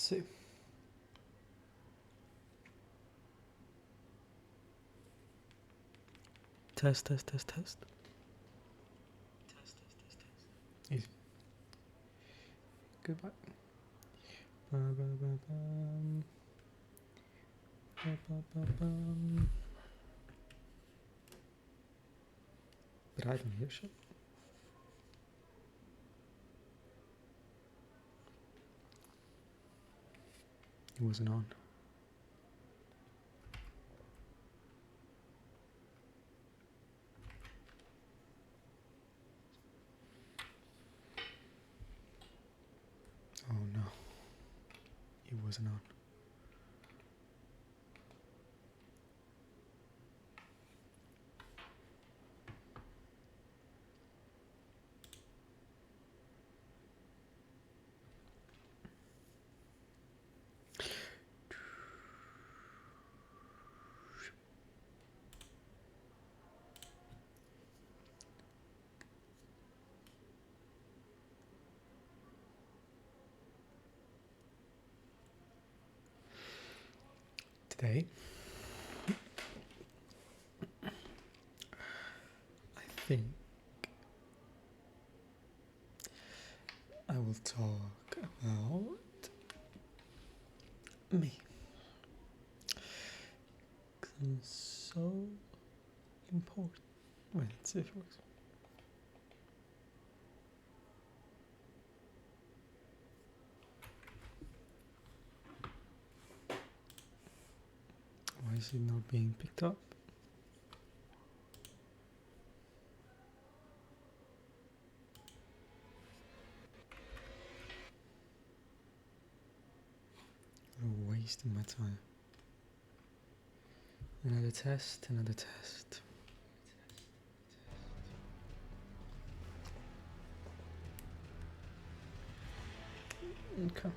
see. Test, test, test, test. Easy. Goodbye. Ba-ba-ba-bum. Ba-ba-ba-bum. But I don't hear shit. It wasn't on. Oh no. It wasn't on. Today, I think I will talk about me. 'Cause I'm so important. Wait, let's see if it works. Why is it not being picked up? I'm wasting my time. Another test, another test. Okay.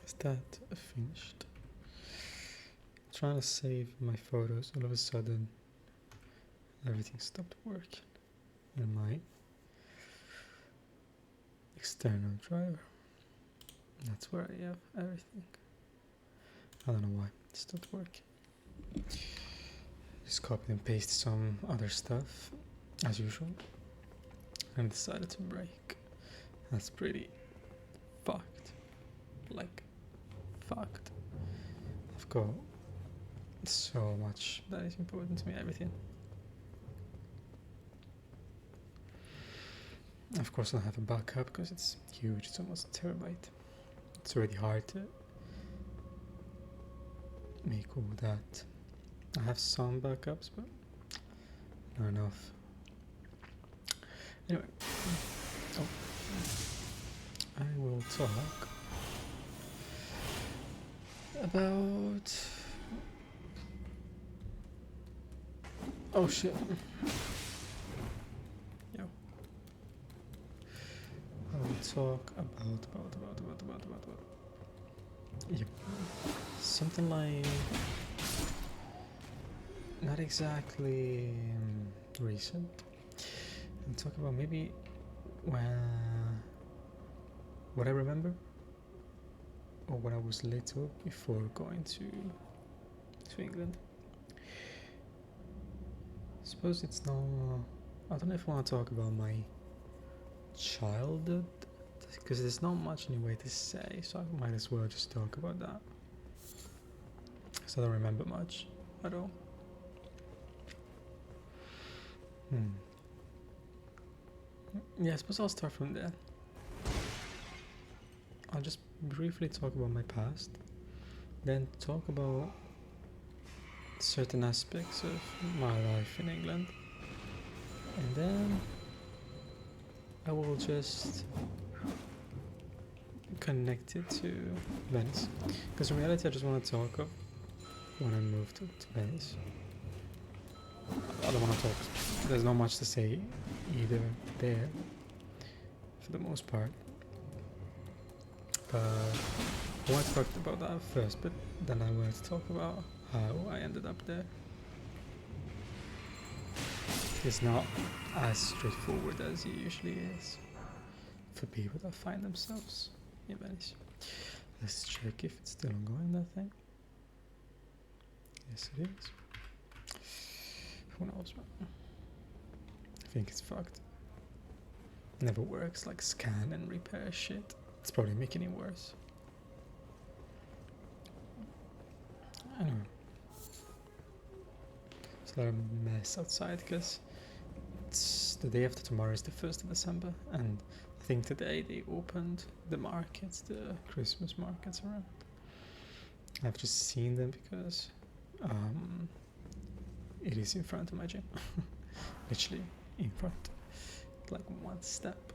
Is that finished? Trying to save my photos, all of a sudden everything stopped working in my external driver. That's where I have everything. I don't know why it stopped working. Just copied and pasted some other stuff as usual and decided to break. That's pretty fucked. Like fucked. I've got so much that is important to me, everything. Of course I don't have a backup because it's huge, it's almost a terabyte. It's already hard to make all that. I have some backups, but not enough. Anyway, I will talk about... Oh shit. Yo. I will talk about yep. Something like not exactly recent. And talk about maybe what I remember or when I was little before going to England. Suppose it's not. I don't know if I want to talk about my childhood because there's not much anyway to say, so I might as well just talk about that. So I don't remember much at all. Yeah, I suppose I'll start from there. I'll just briefly talk about my past, then talk about certain aspects of my life in England, and then I will just connect it to Venice, because in reality I just want to talk of when I moved to Venice. I don't want to talk, there's not much to say either there for the most part, but I want to talk about that first, but then I want to talk about how I ended up there. It's not as straightforward as it usually is for people that find themselves in Venice. Let's check if it's still ongoing, that thing. Yes, it is. Who knows, man? I think it's fucked. Never works, like scan and repair shit. It's probably making it worse. Anyway. It's a lot of mess outside because it's the day after tomorrow is the 1st of December, and I think today they opened the markets, the Christmas markets around. I've just seen them because it is in front of my gym. Literally in front, like one step.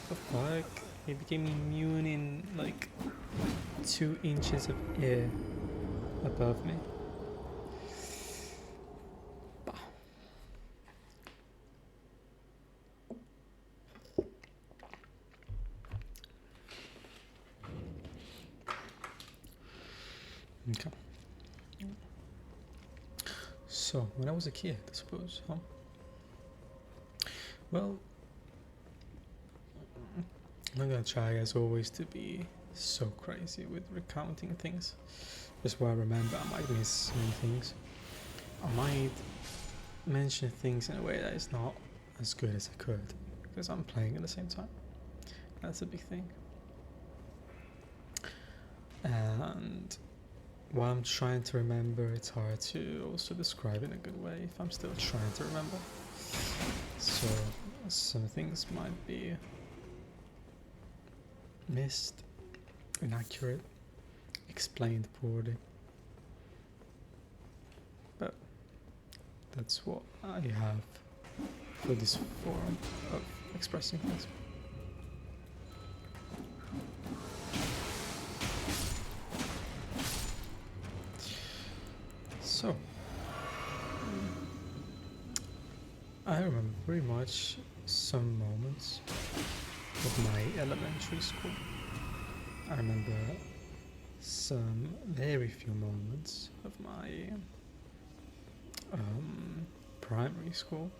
The fuck? He became immune in like 2 inches of air above me. Okay. So, when I was a kid, I suppose, huh? Well, I'm not gonna try, as always, to be so crazy with recounting things. Just what I remember, I might miss many things. I might mention things in a way that is not as good as I could, because I'm playing at the same time. That's a big thing. And while I'm trying to remember, it's hard to also describe in a good way if I'm still trying to remember. So some things might be missed, inaccurate, explained poorly. But that's what I have for this form of expressing things. So, I remember pretty much some moments of my elementary school. I remember some very few moments of my primary school.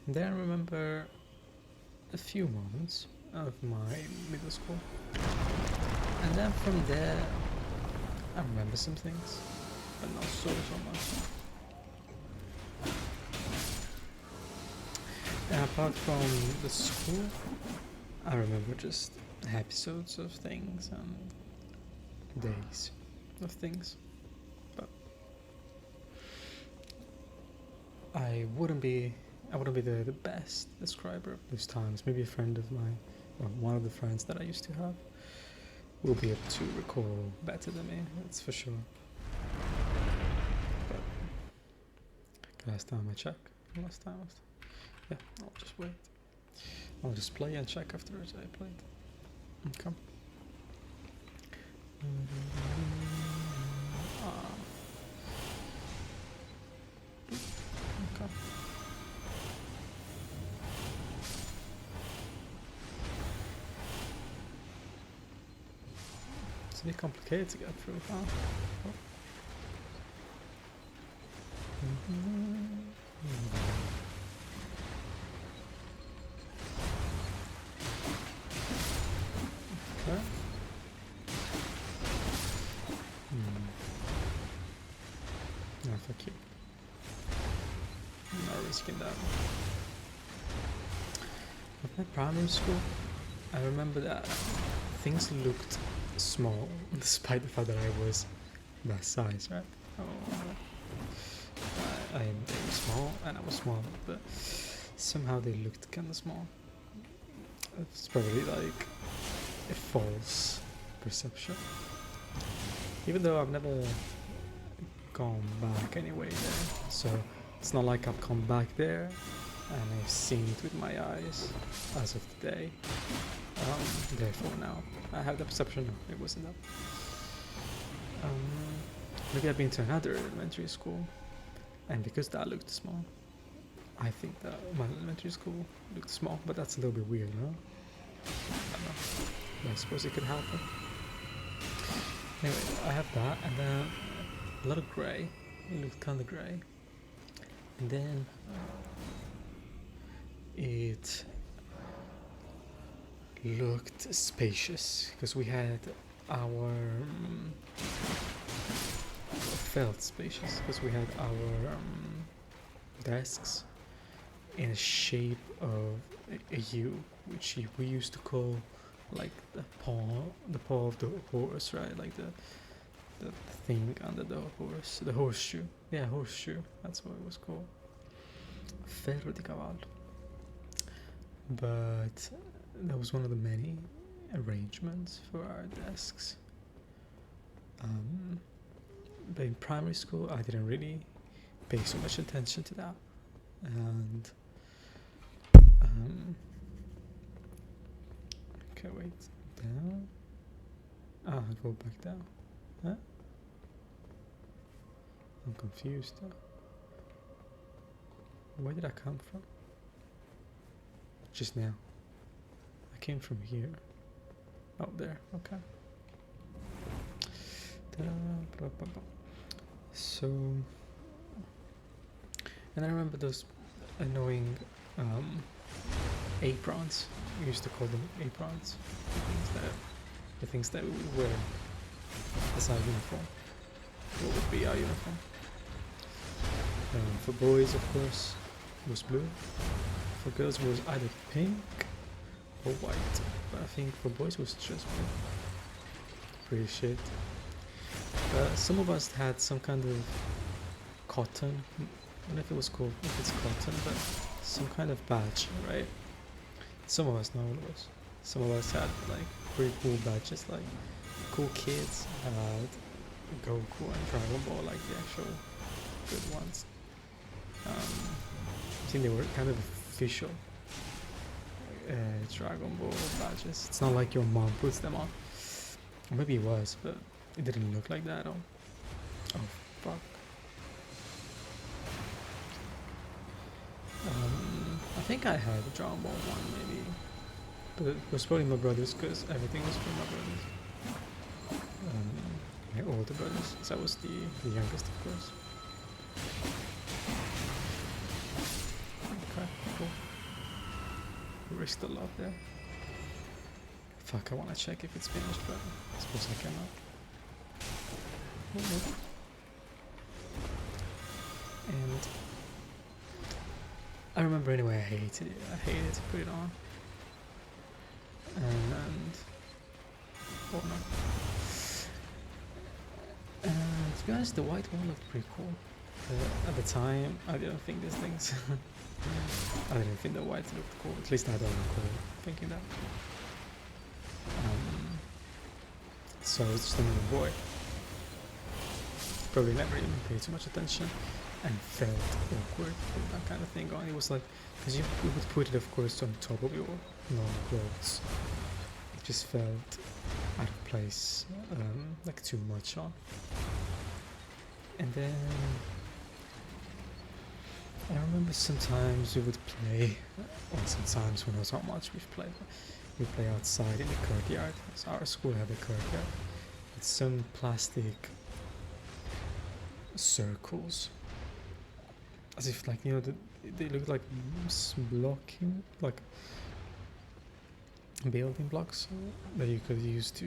And then I remember a few moments of my middle school. And then from there, I remember some things, but not so much. And apart from the school, I remember just episodes of things and days of things. But I wouldn't be the best describer of those times. Maybe a friend of mine, or one of the friends that I used to have, will be able to recall better than me, that's for sure. But last time I checked, yeah, I'll just wait. I'll just play and check afterwards I played. Okay. Okay. It's a bit complicated to get through, huh? Oh. Okay. No, fuck you. I'm not risking that. At my primary school, I remember that things looked small, despite the fact that I was that size, right? Oh, I am very small, and I was small, but somehow they looked kind of small. It's probably like a false perception. Even though I've never gone back anyway there, so it's not like I've come back there and I've seen it with my eyes as of today. Therefore now I have the perception it wasn't that. Maybe I've been to another elementary school, and because that looked small, I think that my elementary school looked small, but that's a little bit weird, no? I don't know. But I suppose it could happen. Anyway, I have that, and then a lot of grey. It looked kind of grey. And then it looked spacious because we had our felt spacious because we had our desks in a shape of a U, which we used to call like the paw of the horse, right? Like the thing under the horse, the horseshoe. Yeah, horseshoe. That's what it was called. Ferro di cavallo. But that was one of the many arrangements for our desks. But in primary school, I didn't really pay so much attention to that, and okay, wait, down. Go back down. Huh? I'm confused. Where did I come from? Just now. I came from here. Oh, there. Okay. So, and I remember those annoying aprons. We used to call them aprons. The things that we would wear as our uniform. What would be our uniform? For boys, of course, it was blue. For girls, it was either pink or white. But I think for boys, it was just blue. Pretty shit. Some of us had some kind of cotton. I don't know if it was called, if it's cotton, but some kind of badge, right? Some of us, not all of us. Some of us had like pretty cool badges, like cool kids had Goku and Dragon Ball, like the actual good ones. I think they were kind of official Dragon Ball badges. It's not like your mom puts them on. Or maybe it was, but it didn't look like that at all. Oh, fuck. I think I had a Dragon Ball one, maybe. But it was probably my brother's, because everything was from my brothers. My older brothers, because I was the youngest, of course. Okay, cool. Risked a lot there. Fuck, I want to check if it's finished, but I suppose I cannot. And I remember anyway, I hated it. I hated to put it on. And oh no. And to be honest, the white one looked pretty cool. At the time, I didn't think these things. I didn't think the white looked cool. At least I don't recall thinking that. So I was just another boy. Probably never even paid too much attention and felt awkward with that kind of thing going. It was like, because you would put it, of course, on top of your normal clothes. It just felt out of place, like too much on. And then I remember sometimes we would play, or sometimes when I was not much we'd play outside in the courtyard. So our school had a courtyard with some plastic circles, as if like, you know, they look like blocking, like building blocks that you could use to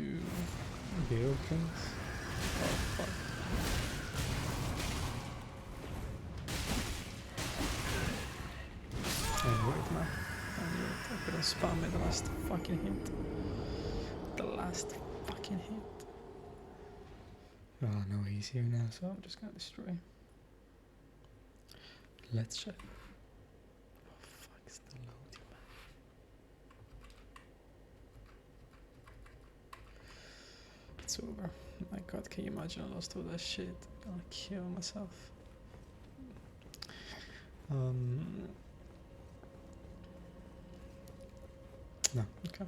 build things. Oh fuck. And wait, man. I couldn't spam me the last fucking hint. The last fucking hit. Oh no, he's here now, so I'm just gonna destroy. Let's check. Oh fuck, it's still loading, man. It's over. My god, can you imagine I lost all that shit? I'm gonna kill myself. No, okay.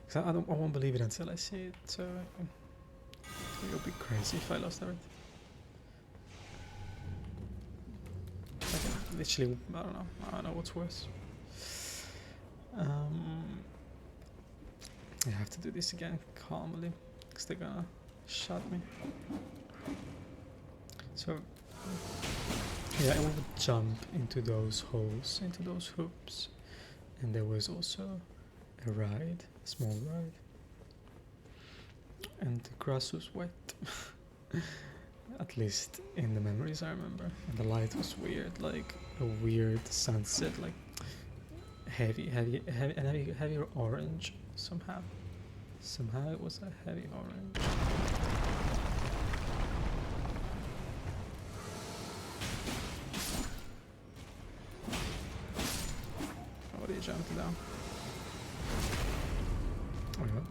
Cause I won't believe it until I see it, so it would be crazy if I lost everything. Like, literally, I don't know what's worse. I have to do this again calmly, because they're gonna shot me. So, yeah, I would jump into those holes, into those hoops, and there was also a ride, a small ride, and the grass was wet. At least in the memories I remember. And the light was weird, like a weird sunset, like heavier orange somehow. Somehow it was a heavy orange. Oh, they jumped down. Oh yeah.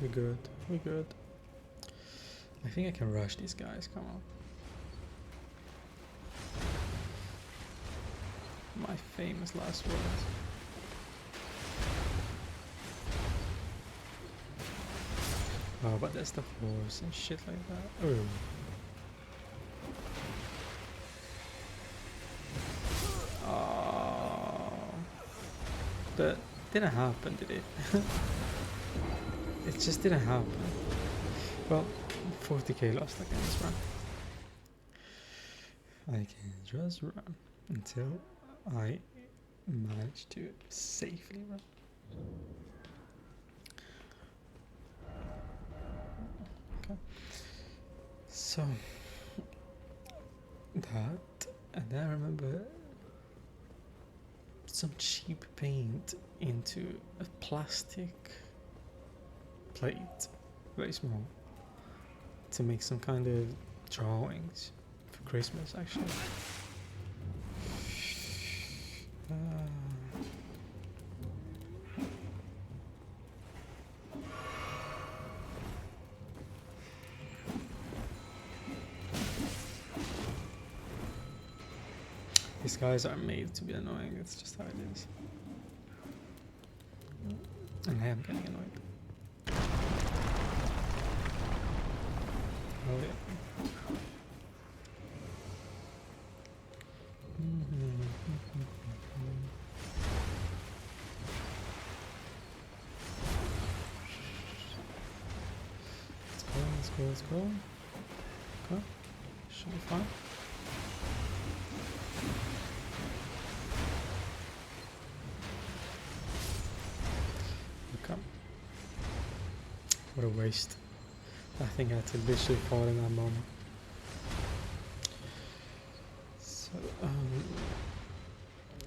We good, we good. I think I can rush these guys, come on. My famous last words. Oh, but there's the horse and shit like that. Oh. Oh. But didn't happen, did it? It just didn't happen. Well, 40k lost again this run. I can just run until I manage to safely run. Okay. So that, and then I remember some cheap paint into a plastic plate, very small, to make some kind of drawings for Christmas, actually. These guys are made to be annoying, it's just how it is. And I am getting annoyed. Oh yeah. Let's go. Okay. Should be fine. Okay. What a waste. I think I had to literally fall in that moment. So,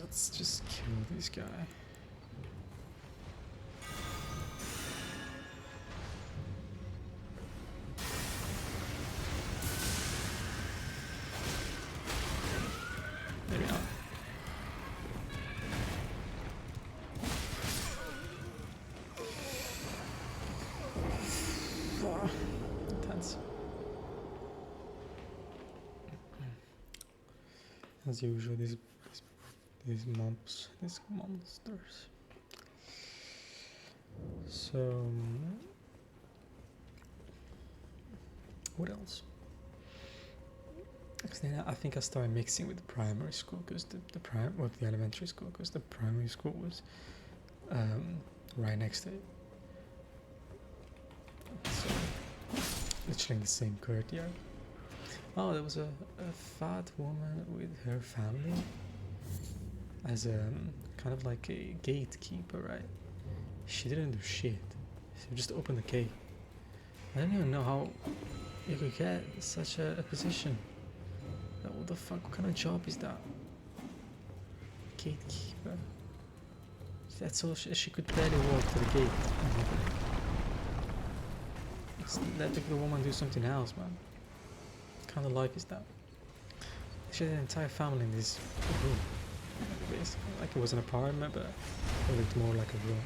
let's just kill this guy. Maybe not. Intense. As usual, these mobs, these monsters. So, what else? Then I think I started mixing with the primary school because the elementary school, because the primary school was right next to it. So literally in the same courtyard. Oh, there was a fat woman with her family as a kind of like a gatekeeper, right? She didn't do shit. She just opened the gate. I don't even know how you could get such a position. What the fuck? What kind of job is that? Gatekeeper. That's all. She could barely walk to the gate. Let the woman do something else, man. What kind of life is that? She had an entire family in this room. Basically, like it was an apartment, but it looked more like a room.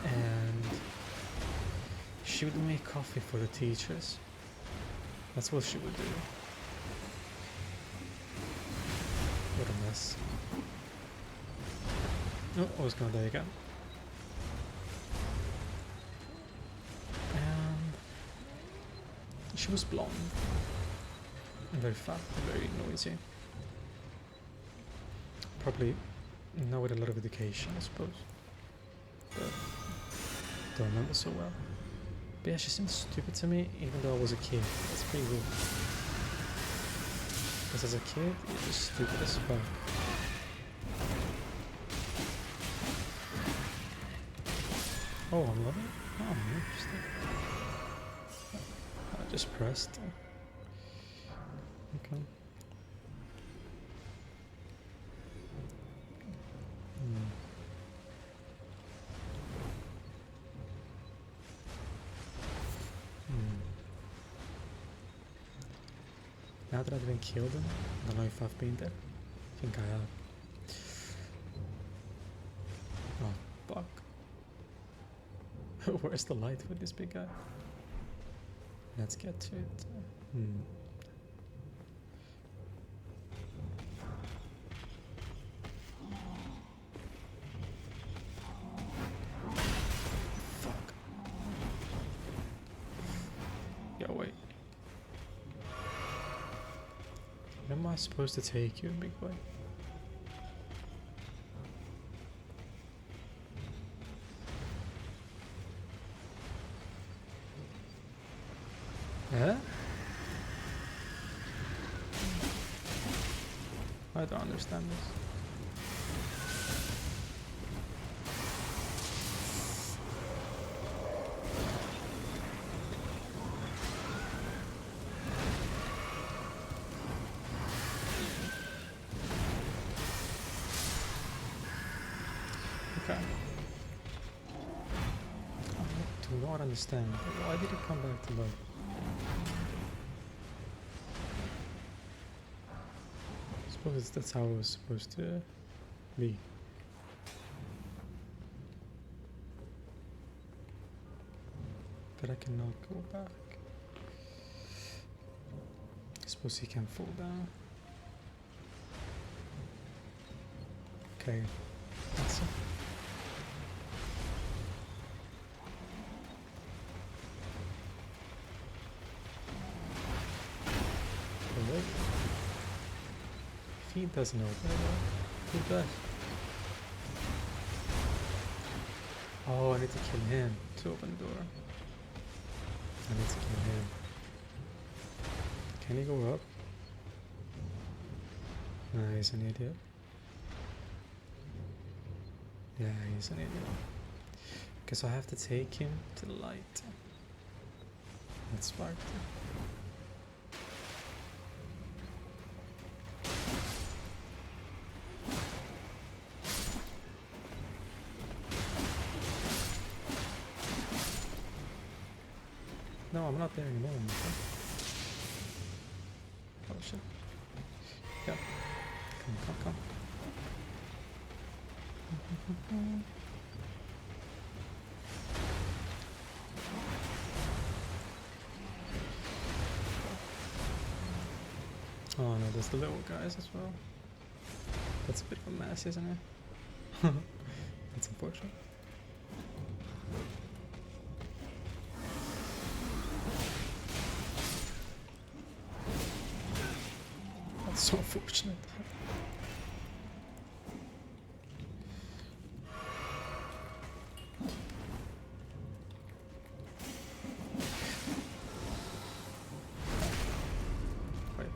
And she would make coffee for the teachers. That's what she would do. What a mess. Oh, I was gonna die again. And she was blonde. And very fat, and very noisy. Probably not with a lot of education, I suppose. But don't remember so well. But yeah, she seemed stupid to me, even though I was a kid. That's pretty rude. Because as a kid, you're just stupid as fuck. Oh, I'm loving it? Oh, I'm interested. I just pressed. Okay. Now that I've been killed, I don't know if I've been there. I think I have. Oh, fuck. Where's the light with this big guy? Let's get to it. Fuck. Yeah, wait. Where am I supposed to take you, big boy? Huh? I don't understand this. Okay. I do not understand. Why did it come back to life? I suppose that's how it was supposed to be. But I cannot go back. I suppose he can fall down. Okay, that's it. Wait. If he doesn't open it, who does? Oh, I need to kill him to open the door. I need to kill him. Can he go up? No, he's an idiot. Yeah, he's an idiot. Okay, so I have to take him to the light. That's sparked. No, I'm not there anymore. Oh shit. Yeah. Come. Oh no, there's the little guys as well. That's a bit of a mess, isn't it? That's unfortunate. That's so unfortunate. Wait,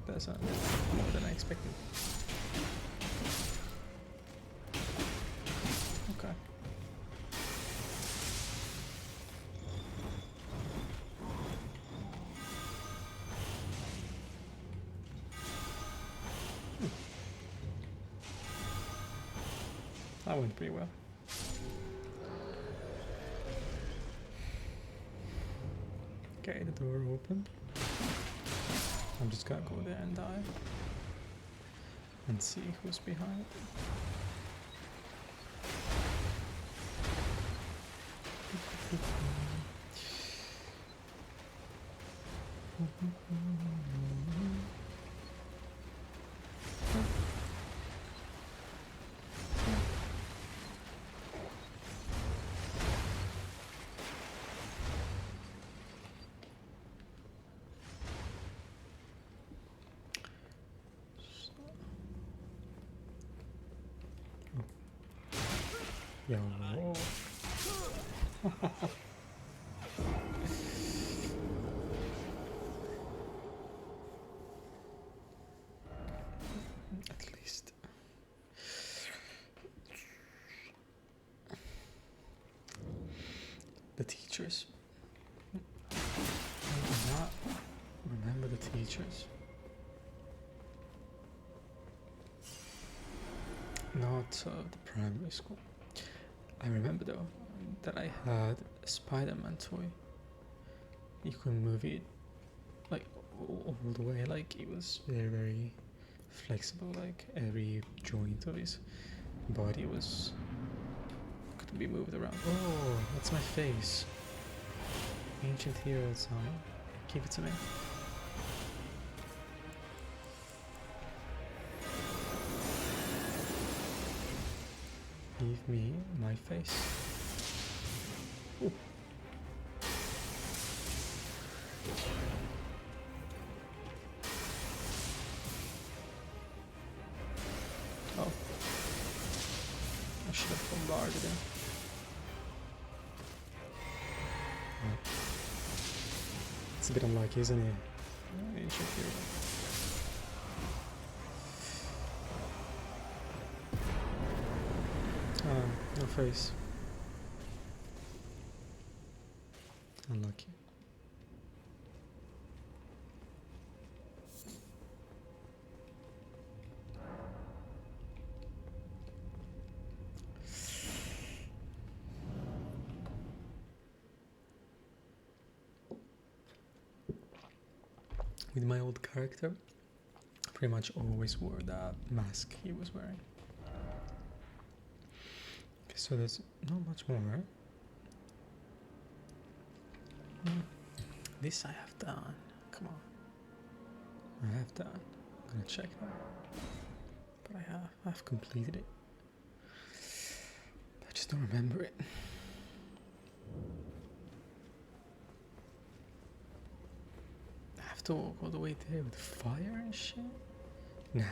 that's more than I expected. Okay. that went pretty well. Okay, the door opened. I'm just gonna go there and die. And see who's behind. Yo. At least. The teachers. I do not remember the teachers. Not the primary school. I remember though that I had a Spider-Man toy. You could move it like all the way, like it was very, very flexible, like every joint of his body could be moved around. Oh, that's my face. Ancient hero song. Give it to me. Give me my face. Ooh. Oh. I should have bombarded him. Right. It's a bit unlucky, isn't it? Ancient hero. No face. Unlucky. With my old character, I pretty much always wore that mask he was wearing. Okay, so there's not much more, right? This I have done. Come on. I have done. I'm gonna check now. But I've completed it. I just don't remember it. I have to walk all the way there with fire and shit? Nah,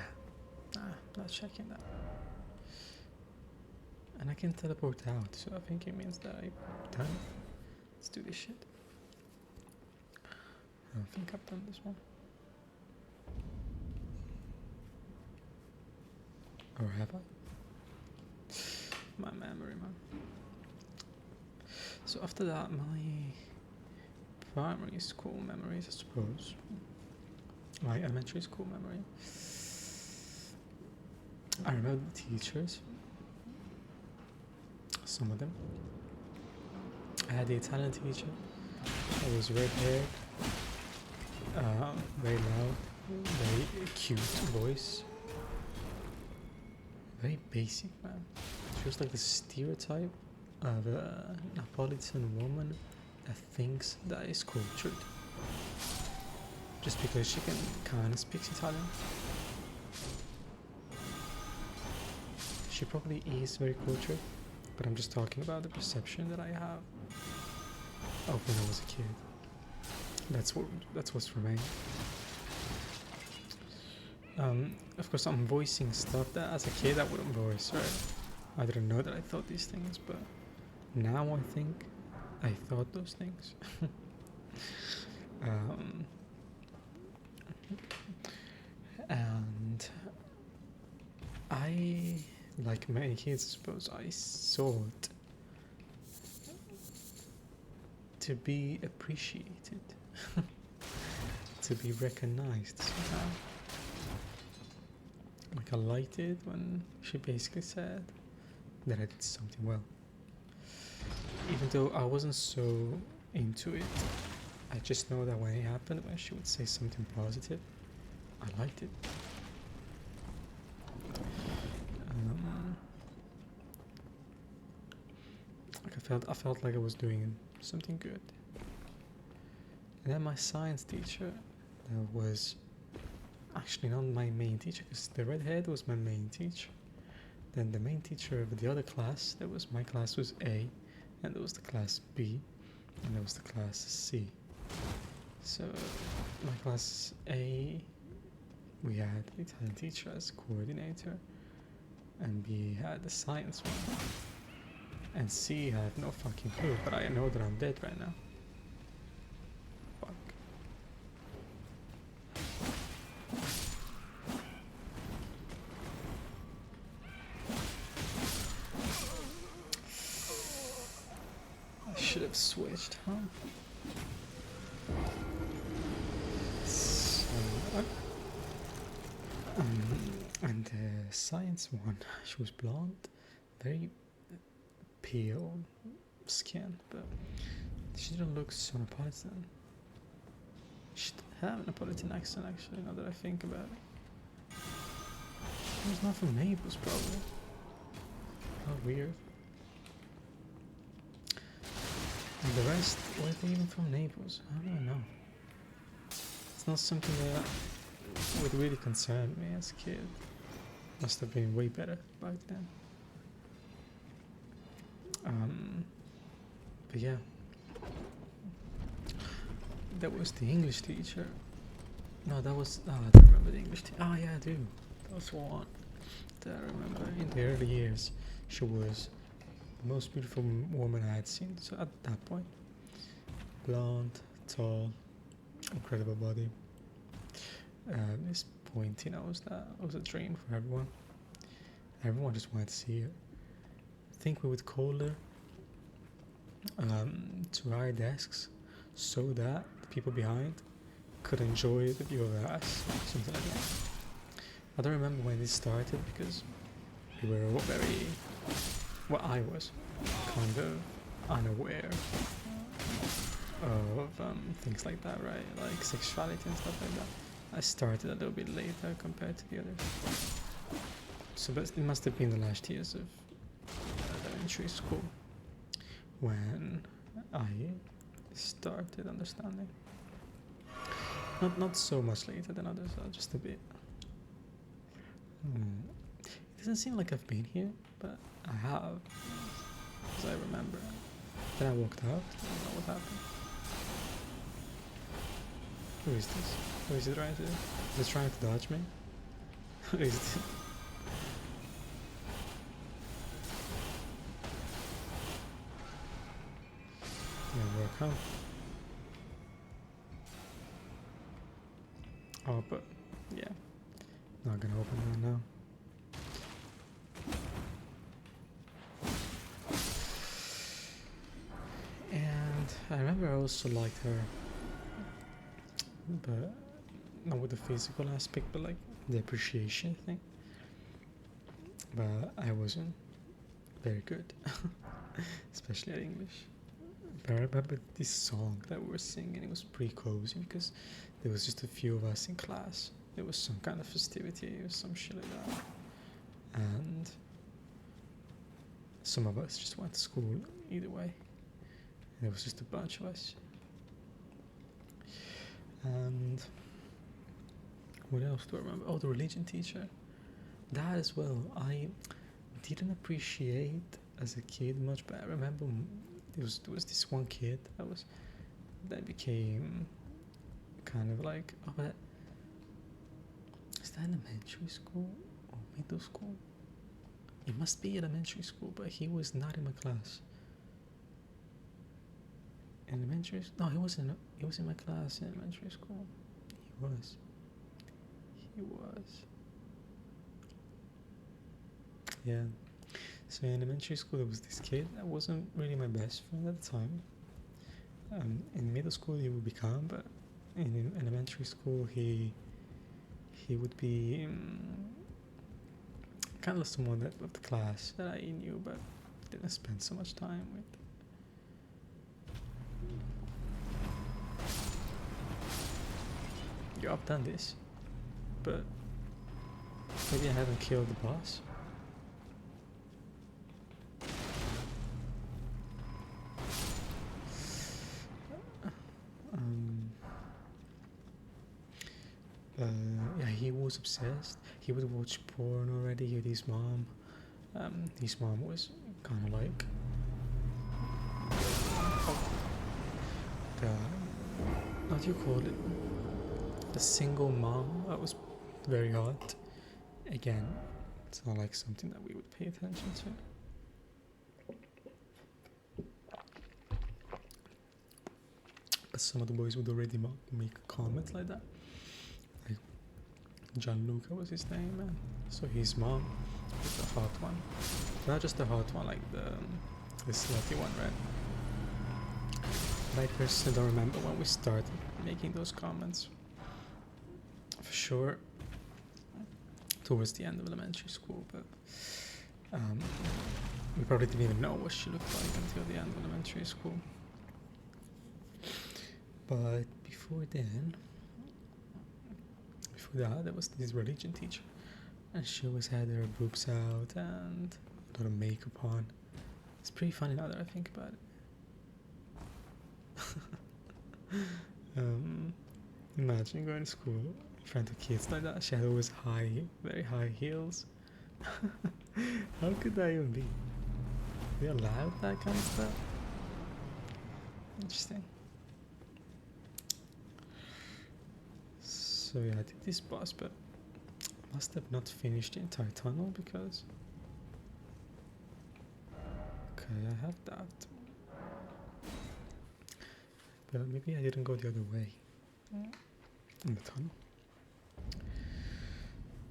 not checking that. And I can teleport out, so I think it means that I've done it. Let's do this shit. I don't think I've done this one. Or have I? My memory, man. So after that, my primary school memories, I suppose. My elementary school memory. I remember the teachers. Some of them. I had the Italian teacher. It was red hair, very loud, very cute voice. Very basic, man. She was like the stereotype of a Napolitan woman that thinks that is cultured. Just because she can kind of speaks Italian. She probably is very cultured, but I'm just talking about the perception that I have of when I was a kid. That's what's remained. Of course, I'm voicing stuff that as a kid I wouldn't voice, right? I didn't know that I thought these things, but now I think I thought those things. And I, like many kids, I suppose, I sought to be appreciated, to be recognized somehow. Like I liked it when she basically said that I did something well. Even though I wasn't so into it, I just know that when it happened, when she would say something positive, I liked it. Like I felt like I was doing something good. And then my science teacher, that was actually not my main teacher, because the redhead was my main teacher. Then the main teacher of the other class, that was my class, was A, and there was the class B, and there was the class C. So my class A, we had the Italian teacher as coordinator, and B had the science one, and C had no fucking clue, but I know that I'm dead right now. Fuck. I should have switched, huh? So, and the science one, she was blonde, very pale skin, but she didn't look so Napolitan. She did have a Napolitan accent, actually, now that I think about it. She was not from Naples, probably. How weird. And the rest, were they even from Naples? I don't know. It's not something that would really concern me as a kid. Must have been way better back then. But yeah, that was the English teacher. No, that was, I don't remember the English teacher. Oh yeah, I do. That was one that I remember in the early years. She was the most beautiful woman I had seen. So at that point, blonde, tall, incredible body. This pointy nose, that was a dream for everyone. Everyone just wanted to see her. I think we would call her to our desks so that the people behind could enjoy the view of her ass, something like that. I don't remember when this started because we were all very, well, I was kind of unaware of things like that, right? Like sexuality and stuff like that. I started a little bit later compared to the others. So it must have been the last years of elementary school when I started understanding. Not so much later than others, just a bit. It doesn't seem like I've been here, but I have, as I remember. Then I walked out, I don't know what happened. Who is this? Who is he trying to do? Is he trying to dodge me? Who is this? Didn't work out. Oh, but yeah, not gonna open that now. And I remember I also liked her, but not with the physical aspect, but like the appreciation thing. But I wasn't very good, especially at English. But I remember this song that we were singing. It was pretty cozy because there was just a few of us in class. There was some kind of festivity or some shit like that. And some of us just went to school either way. And there was just a bunch of us. And what else do I remember? Oh, the religion teacher. That as well. I didn't appreciate as a kid much, but I remember there was this one kid that became kind of like, oh, but is that elementary school or middle school? It must be elementary school, but he was not in my class. Elementary? No, he was in my class in elementary school. He was. Yeah. So in elementary school, there was this kid that wasn't really my best friend at the time. In middle school, he would become, but in elementary school, he would be kind of someone of the class that I knew but didn't spend so much time with. Yeah, I've done this, but maybe I haven't killed the boss. Yeah, he was obsessed. He would watch porn already with his mom. His mom was kind of like the, what do you call it? The single mom. That was very hot. Again, it's not like something that we would pay attention to. But some of the boys would already make comments like that. Like Gianluca was his name, man. So his mom was the hot one. Not just the hot one, like the slutty one, right? But I personally don't remember when we started making those comments. For sure, towards the end of elementary school, but we probably didn't even know what she looked like until the end of elementary school. But before that, there was this religion teacher, and she always had her boobs out and a lot of makeup on. It's pretty funny now that I think about it. Imagine going to school in front of kids like that. She had always very high heels. How could that even be? Are they allowed that kind of stuff? Interesting. So yeah, I did this boss, but I must have not finished the entire tunnel because... Okay, I have that. But maybe I didn't go the other way in the tunnel.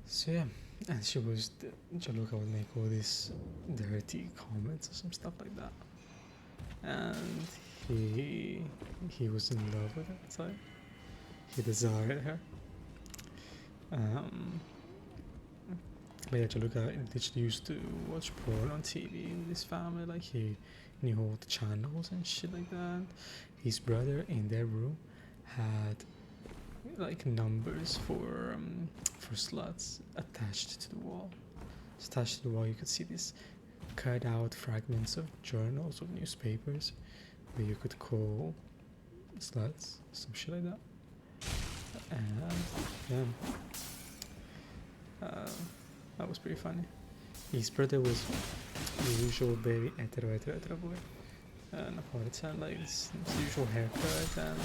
So yeah, and Gianluca would make all these dirty comments or some stuff like that. And he was in love with her, so he desired her. But yeah, Gianluca literally used to watch porn on TV in this family. Like he knew all the channels and shit like that. His brother in their room had like numbers for sluts attached to the wall. Attached to the wall, you could see these cut out fragments of journals of newspapers where you could call sluts, some shit like that. And yeah, that was pretty funny. His brother was the usual very hetero boy. Napolitan, like his usual haircut and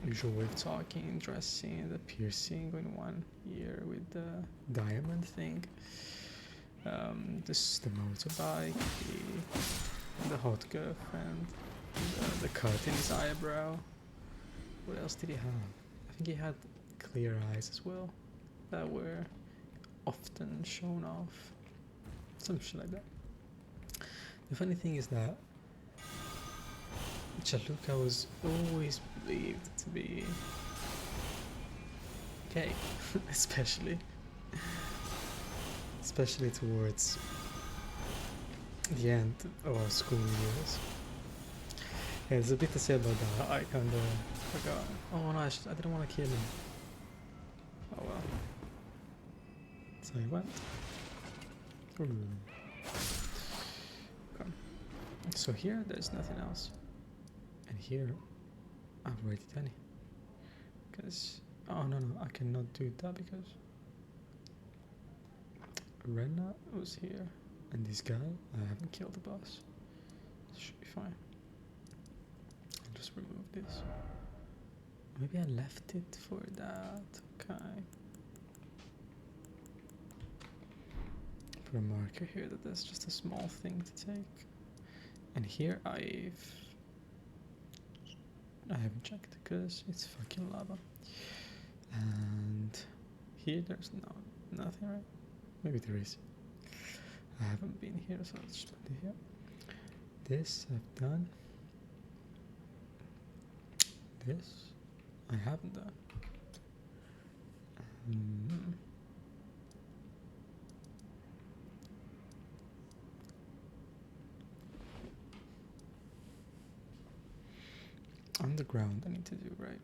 usual way of talking, dressing, the piercing in one ear with the diamond thing. The motorbike, the hot girlfriend, the cut in his eyebrow. What else did he have? I think he had clear eyes as well that were often shown off. Some shit like that. The funny thing is that Gianluca was always believed to be gay, especially towards the end of our school years. Yeah, there's a bit to say about that. I kind of forgot. Oh no, I didn't want to kill him. Oh well. So he went. Okay. So here, there's nothing else. And here, I've already done it. Because, oh no, I cannot do that because Rena was here. And this guy, I haven't killed the boss. It should be fine. I'll just remove this. Maybe I left it for that. Okay. Put a marker here that there's just a small thing to take. And here I haven't checked because it's fucking lava. And here there's nothing, right? Maybe there is. I haven't been here, so I'll just put it here. This I've done. This I haven't done. the ground I need to do, right?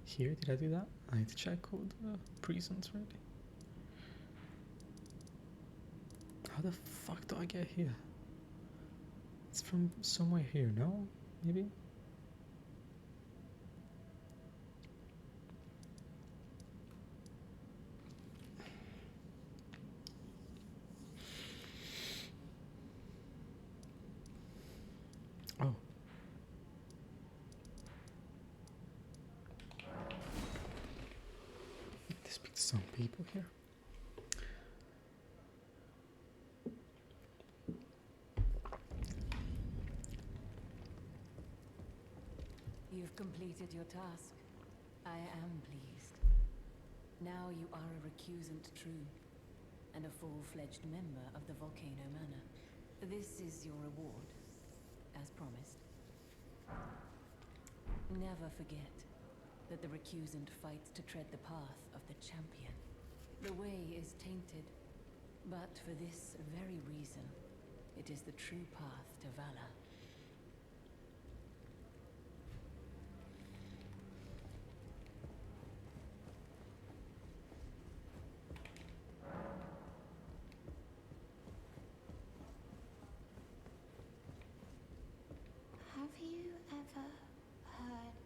Here, did I do that? I need to check all the prisons, right? How the fuck do I get here? It's from somewhere here, no? Maybe? Oh. To speak to some people here. You've completed your task. I am pleased. Now you are a recusant true, and a full-fledged member of the Volcano Manor. This is your reward, as promised. Never forget that the recusant fights to tread the path of the champion. The way is tainted, but for this very reason, it is the true path to valor. Have you ever heard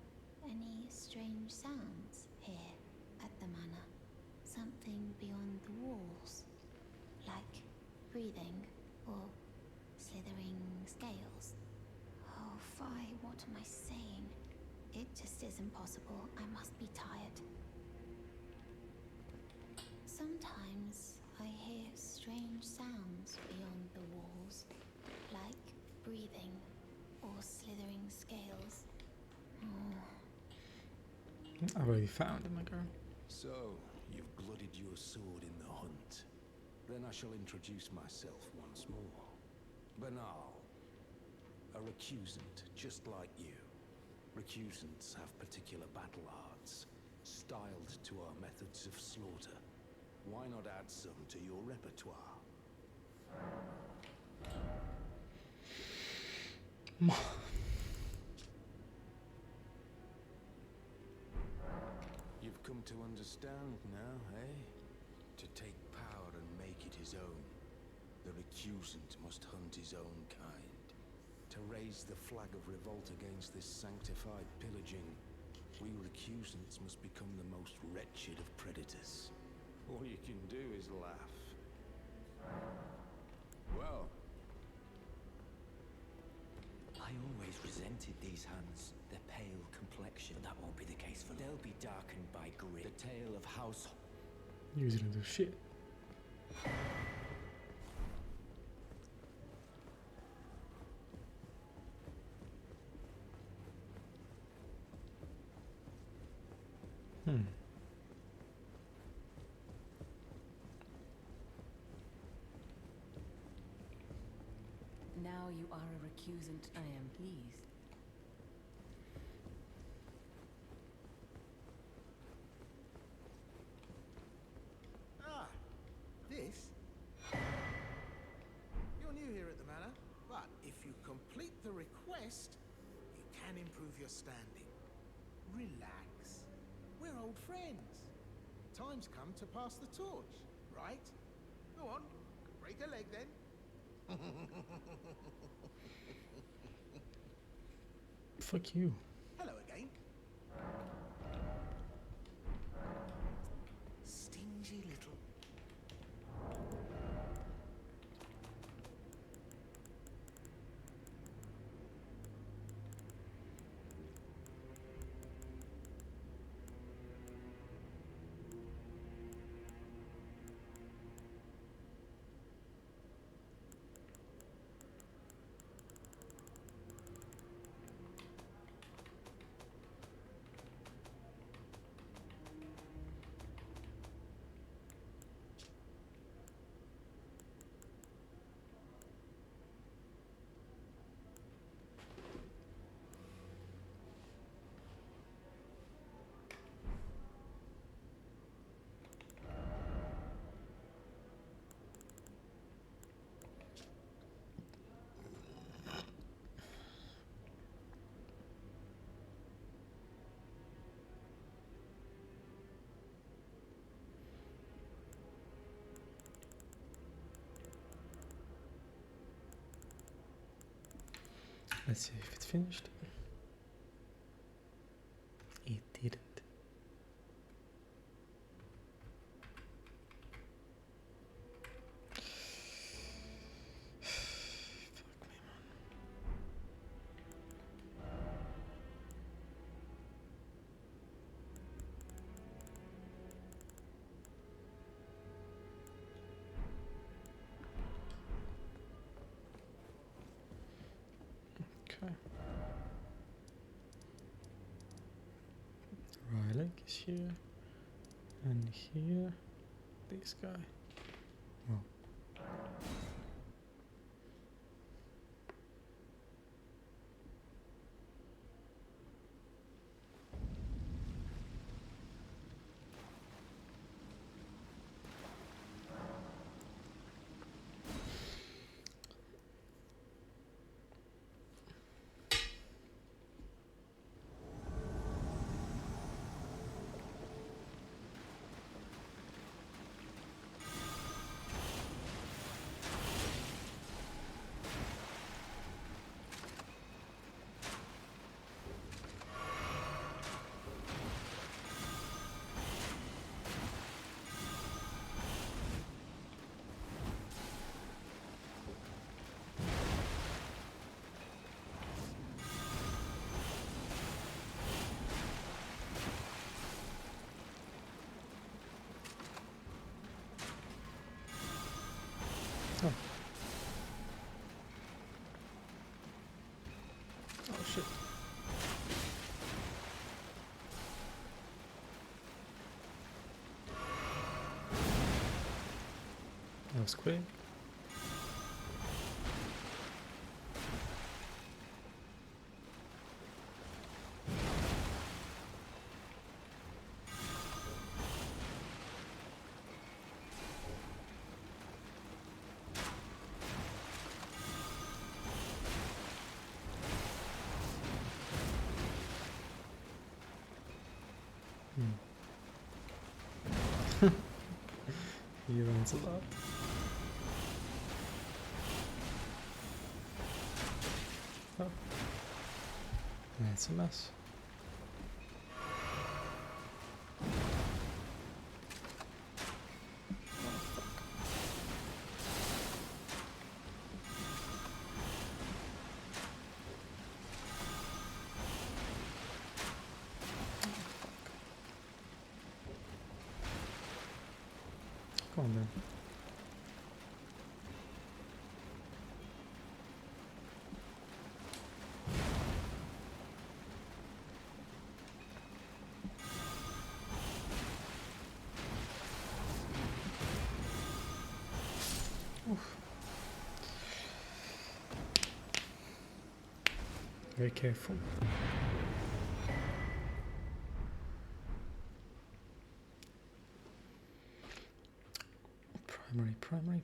any strange sounds here at the manor? Something beyond the walls? Like breathing or slithering scales? Oh, Fi, what am I saying? It just isn't possible. I must be tired. Sometimes I hear strange sounds beyond the walls, like breathing or slithering scales. Oh. I've already found him, my girl. So, you've blooded your sword in the hunt. Then I shall introduce myself once more. Banal. A recusant, just like you. Recusants have particular battle arts, styled to our methods of slaughter. Why not add some to your repertoire? You've come to understand now, eh? To take power and make it his own. The recusant must hunt his own kind. To raise the flag of revolt against this sanctified pillaging, we recusants must become the most wretched of predators. All you can do is laugh. Well, I always resented these hands. Their pale complexion. That won't be the case for them. They'll be darkened by grit. The tale of house... Use it to do shit. Now you are a recusant. I am pleased. Ah, this? You're new here at the manor, but if you complete the request, you can improve your standing. Relax. We're old friends. Time's come to pass the torch, right? Go on, break a leg then. Fuck you. Hello again. Stingy little... Let's see if it finished. It didn't. Fuck me, man. Okay. Riley is here. And here, this guy. Oh. Oh. Oh shit. That was quick. He runs a lot. Oh. That's a mess. Come on then. Oof. Very careful.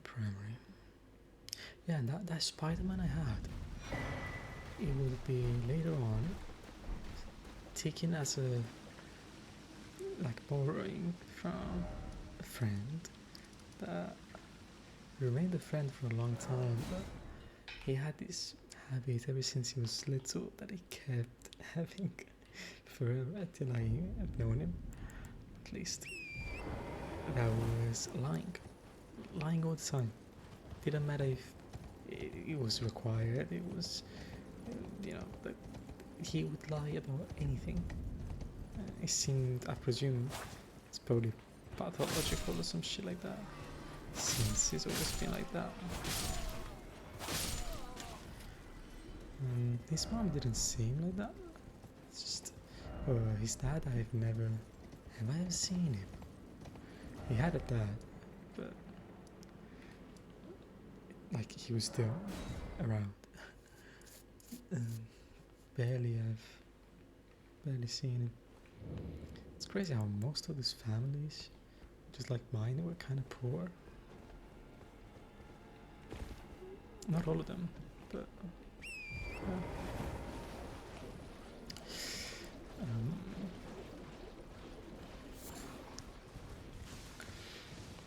Primary. Yeah, and that Spider-Man I had, it would be later on taken as a like borrowing from a friend that remained a friend for a long time, but he had this habit ever since he was little that he kept having forever till I've known him, at least. That was lying all the time. Didn't matter if it was required, it was, but he would lie about anything. It seemed, I presume, it's probably pathological or some shit like that, since he's always been like that. His mom didn't seem like that. It's just, his dad, have I ever seen him? He had a dad, but like he was still around. Barely seen him. It's crazy how most of these families, just like mine, were kind of poor. Not all of them, but yeah.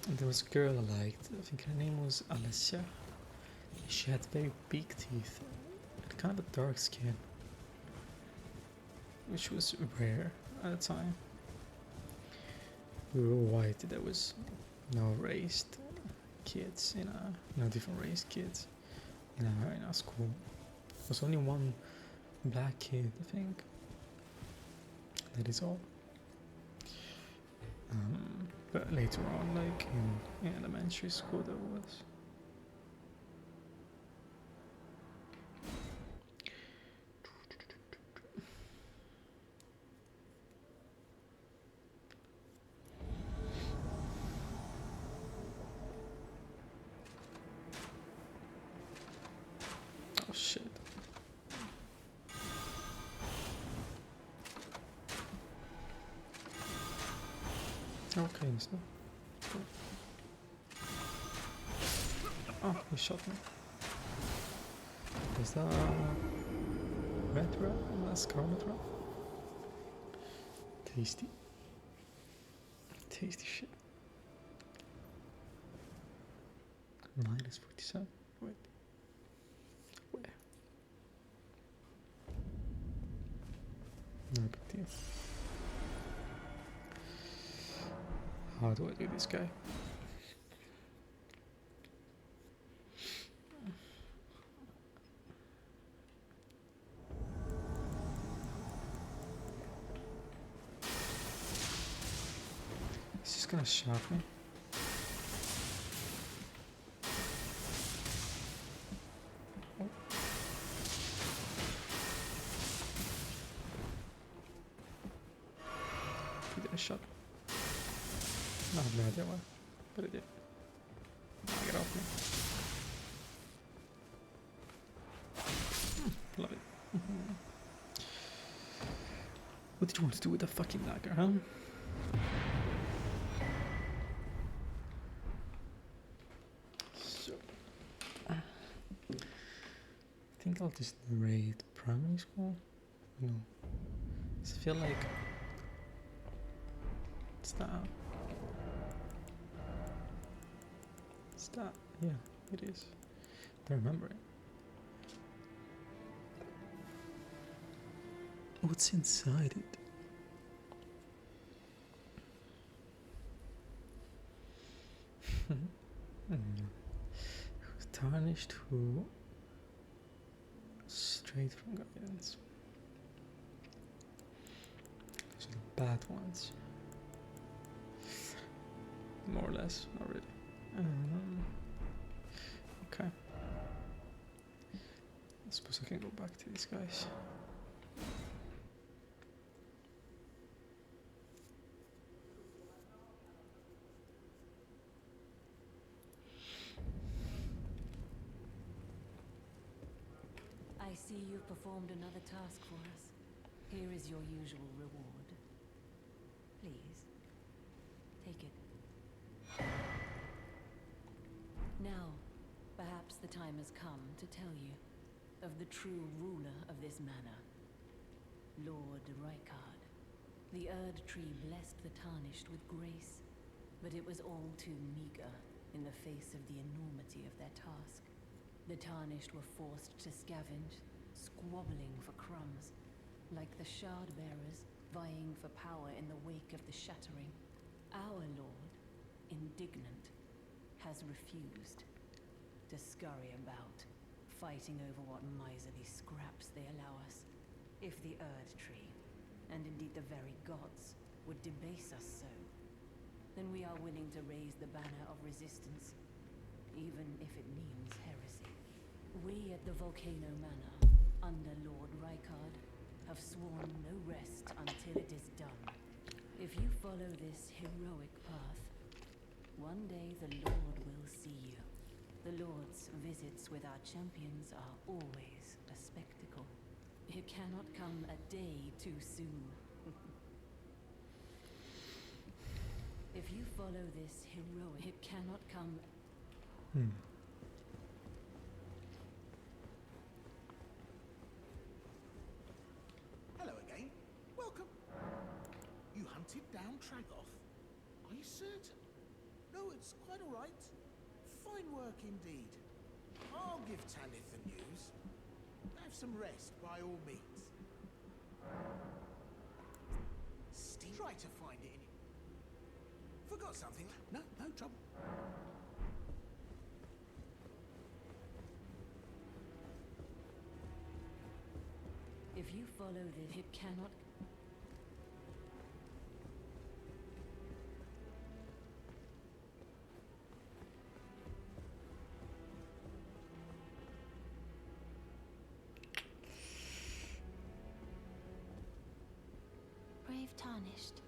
And there was a girl I liked. I think her name was Alessia. She had very big teeth, and kind of a dark skin, which was rare at the time. We were white. There was no raised kids in our, no different race kids in our school. There was only one black kid, I think. That is all. But later on, like in elementary school, there was. Oh shit. Okay, so. Oh, he shot me. Is that red rat? That's scarlet rat? Tasty. Tasty shit. Minus 47. Wait. Where? No big deal. How do I do this guy? He's just gonna shot me. Oh. He didn't shot me. I have no idea why, but it did. Now get off me. Love it. What did you want to do with the fucking dagger, huh? So, I think I'll just raid primary school. No, I feel like it's that. It's that. Yeah, it is. I remember it. What's inside it? Tarnished who? Straight from guidance. So the bad ones. More or less, not really. Okay. I suppose I can go back to these guys. I see you've performed another task for us. Here is your usual reward. Please, take it. Now, perhaps the time has come to tell you of the true ruler of this manor, Lord Rykard. The Erd Tree blessed the Tarnished with grace, but it was all too meager in the face of the enormity of their task. The Tarnished were forced to scavenge, squabbling for crumbs, like the Shard-bearers vying for power in the wake of the Shattering. Our Lord, indignant, has refused to scurry about, fighting over what miserly scraps they allow us. If the Erd Tree, and indeed the very gods, would debase us so, then we are willing to raise the banner of resistance, even if it means heresy. We at the Volcano Manor, under Lord Rykard, have sworn no rest until it is done. If you follow this heroic path, one day the Lord will see you. The Lord's visits with our champions are always a spectacle. It cannot come a day too soon. If you follow this heroic, it cannot come. Hello again. Welcome. You hunted down Tragoth? Are you certain? No, it's quite all right. Fine work indeed. I'll give Tanith the news. Have some rest, by all means. Still try to find it in it. Forgot something. No, no trouble. If you follow this, it cannot... Brave Tarnished,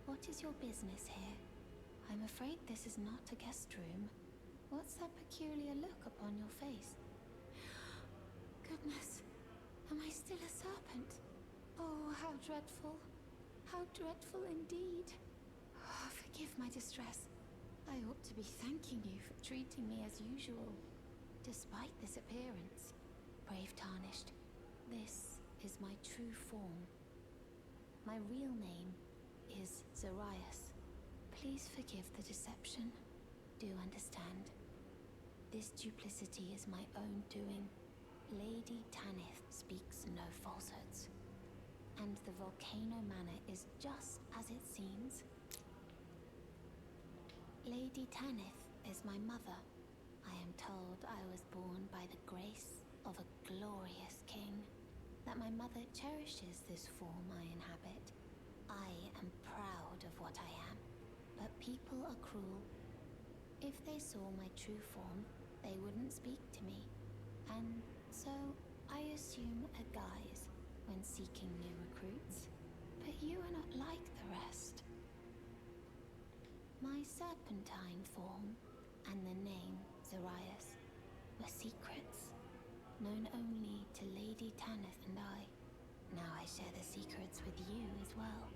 what is your business here? I'm afraid this is not a guest room. What's that peculiar look upon your face? Goodness, am I still a serpent? Oh, how dreadful. How dreadful indeed. Oh, forgive my distress. I ought to be thanking you for treating me as usual. Despite this appearance, Brave Tarnished, this is my true form. My real name is Zarias. Please forgive the deception. Do understand. This duplicity is my own doing. Lady Tanith speaks no falsehoods. And the Volcano Manor is just as it seems. Lady Tanith is my mother. I am told I was born by the grace of a glorious king. That my mother cherishes this form I inhabit. I am proud of what I am, but people are cruel. If they saw my true form, they wouldn't speak to me, and so I assume a guise when seeking new recruits. But you are not like the rest. My serpentine form and the name Zarias were secrets, known only to Lady Tanith and I. Now I share the secrets with you as well.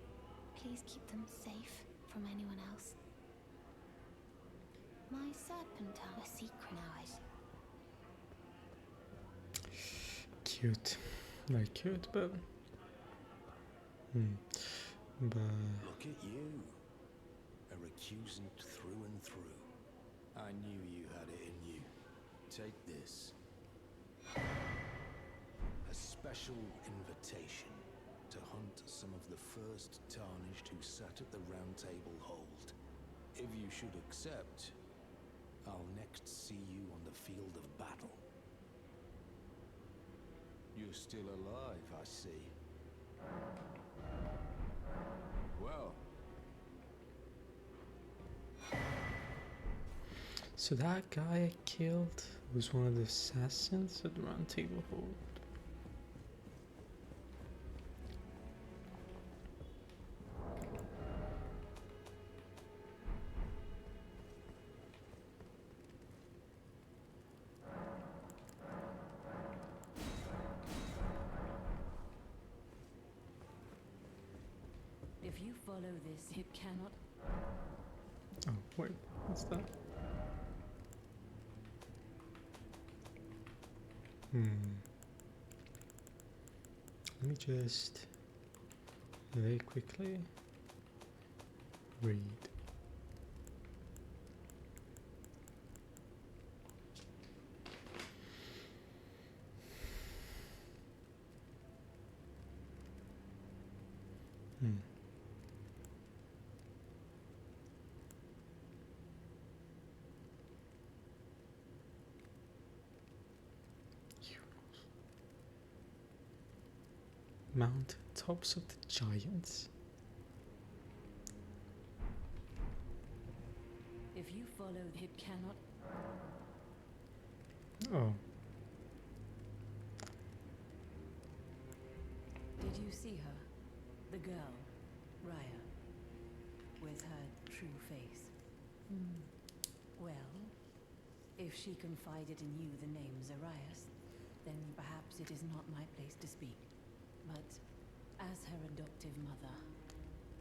Please keep them safe from anyone else. My serpentine, a secret now Cute. Very cute, but... But... Look at you. A recusant through and through. I knew you had it in you. Take this. A special invitation to hunt some of the first Tarnished who sat at the Round Table Hold. If you should accept, I'll next see you on the field of battle. You're still alive, I see. Well. So that guy I killed was one of the assassins at the Round Table Hold. If you follow this, it cannot... Oh, wait, what's that? Let me just very quickly read. Mount tops of the giants. If you follow, it cannot... Oh, Did you see her? The girl, Raya, with her true face. Well, if she confided in you the name Zarias, then perhaps it is not my place to speak. But as her adoptive mother,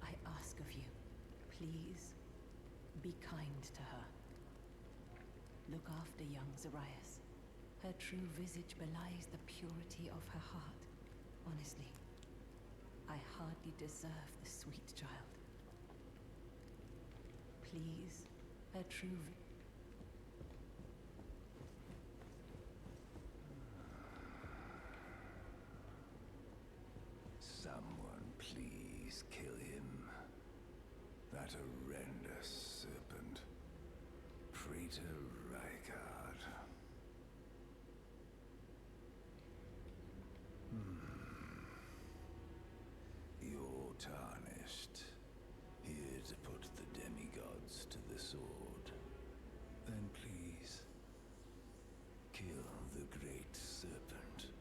I ask of you, please be kind to her. Look after young Zarias. Her true visage belies the purity of her heart. Honestly, I hardly deserve the sweet child. Please, her true... That horrendous serpent. Praetor Rykard. You're tarnished. Here to put the demigods to the sword. Then please, kill the great serpent.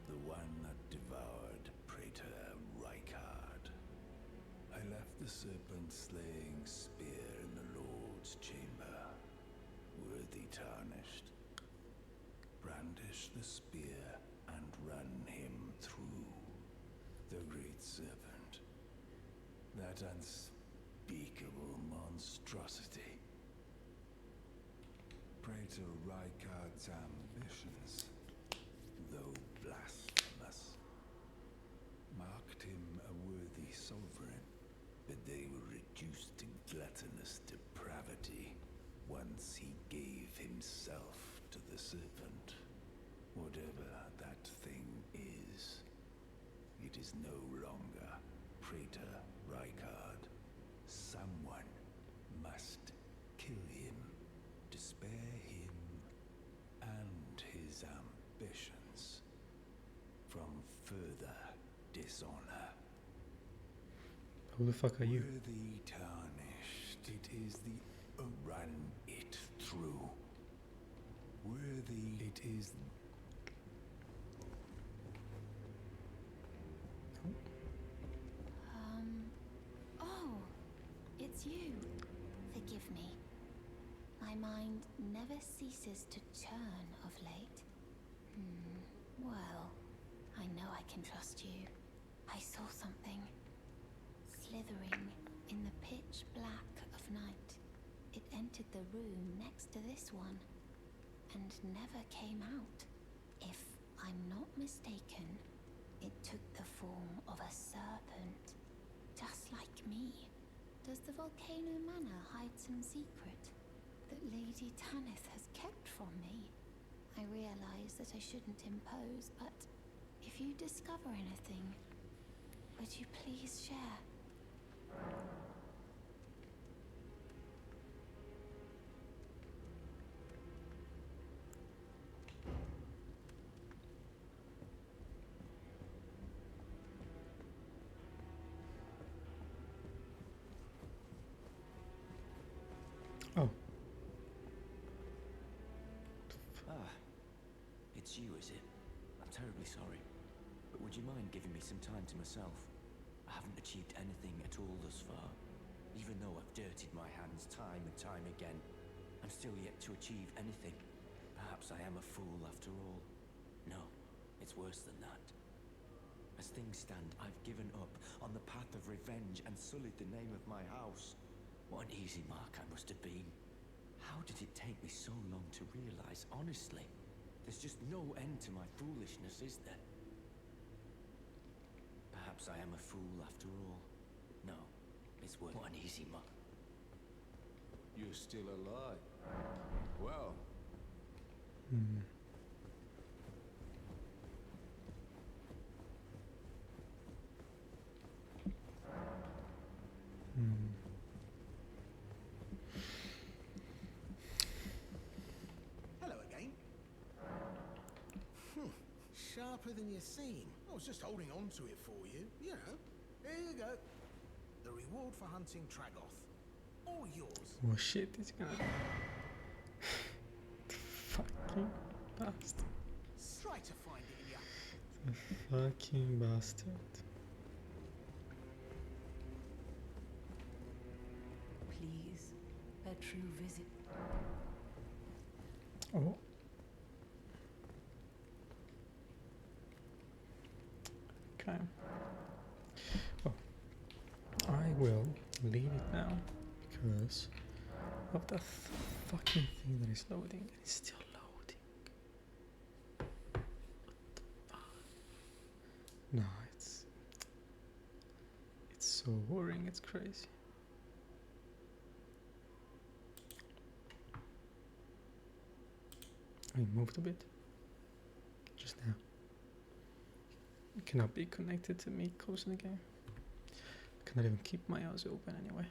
The one that devoured Praetor Rykard. I left the serpent slaying spear in the Lord's chamber. Worthy tarnished. Brandish the spear and run him through. The great serpent. That unspeakable monstrosity. Praetor Rykard's ambitions, though blasphemous, marked him a worthy sovereign, but they were reduced to gluttonous depravity once he gave himself to the serpent. Whatever that thing is, it is no longer Praetor Rykard. Someone must kill him to spare him and his ambitions from further dishonor. Who the fuck are you? Worthy tarnished, it is the run it through. Worthy, it is. Oh, it's you. Forgive me. My mind never ceases to churn of late. Well, I know I can trust you. I saw something slithering in the pitch black of night. It entered the room next to this one and never came out. If I'm not mistaken, it took the form of a serpent, just like me. Does the Volcano Manor hide some secret that Lady Tanith has kept from me? I realize that I shouldn't impose, but if you discover anything, would you please share? Oh, It's you, is it? I'm terribly sorry. But would you mind giving me some time to myself? I haven't achieved anything at all thus far. Even though I've dirtied my hands time and time again, I'm still yet to achieve anything. Perhaps I am a fool after all. No, it's worse than that. As things stand, I've given up on the path of revenge and sullied the name of my house. What an easy mark I must have been. How did it take me so long to realize, honestly? There's just no end to my foolishness, is there? Perhaps I am a fool after all. No, it's worth. What an easy mark. You're still alive. Well, Hello again. Sharper than you seem. I was just holding on to it for you. You know. Here you go. The reward for hunting Tragoth. All yours. oh shit, it's gonna. Fucking bastard. Try to find it in your... The fucking bastard. Please, a true visit. Oh. Okay. Well, I will leave it now because of the fucking thing that is loading and it's still loading. What the fuck? No, it's so worrying, it's crazy. I moved a bit just now. It cannot be connected to me closing the game. I cannot even keep my eyes open anyway.